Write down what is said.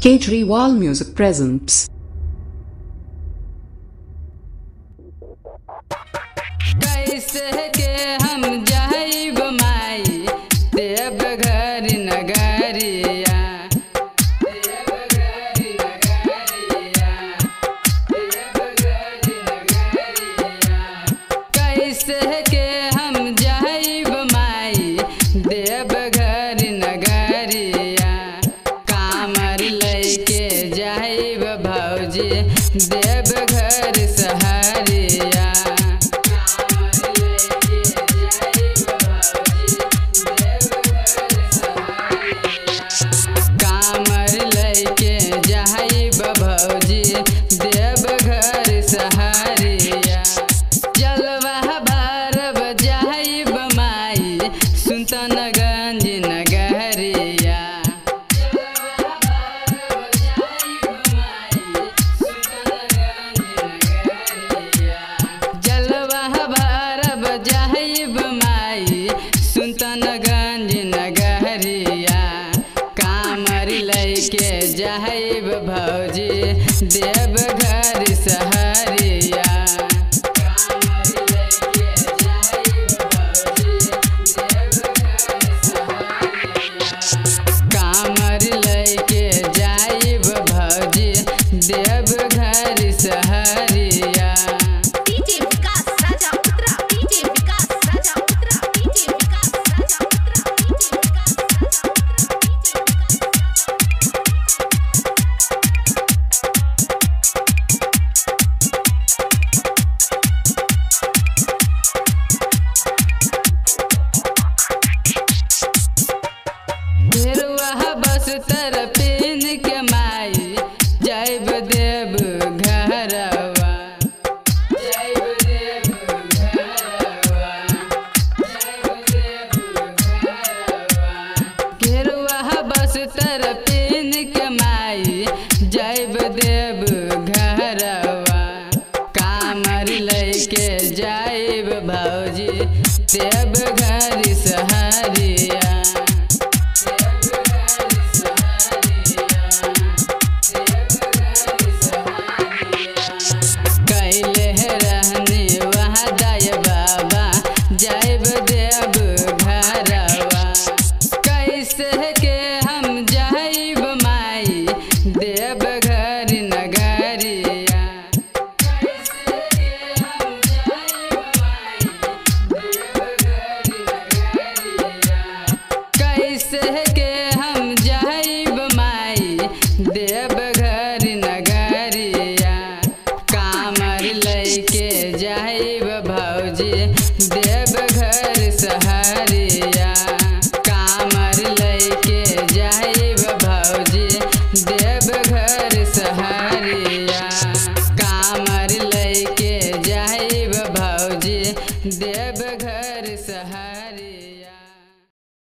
Kejriwal Music presents. कैसे के हम जाइब माई देवघर नगरिया, देवघर नगरिया, देवघर नगरिया। कैसे के हम जाइब माई देवघर नगरिया, कामर लैके जाइब भौजी देवघर सहरिया। कामर लैके जाइब भौजी देवघर सहरिया। जलवा भरब जाइब माई सुल्तानगंज नगरिया, जलवा भरब जाइब माई सुल्तानगंज नगरिया। कामर लैके जाइब भौजी देवघर सहरिया। कामर लैके जाइब भौजी देवघर सहरिया। कामर लैके जाइब भौजी देवघर सहरिया। डीजे विकास राजा पुत्रा, डीजे विकास राजा पुत्रा, डीजे विकास राजा पुत्रा, डीजे विकास राजा घेरुआ बस तरपीन के माई जाइब देव घरवा, जाइब देव घरवा, जाइब देव घरवा। घेरुआ बस तरपीन के माई जाइब देव घरवा। कामर लैके जाइब भौजी देवघर सहरिया। कैले रहनी वहाँ दाय बाबा जाइब देव घरवा। कैसे के हम जाइब माई देवघर नगरिया। कैसे के हम जाइब माई देवघर नगरिया। कैसे के हम जाइब माई देवघर नगरिया। कामर लैके जाइब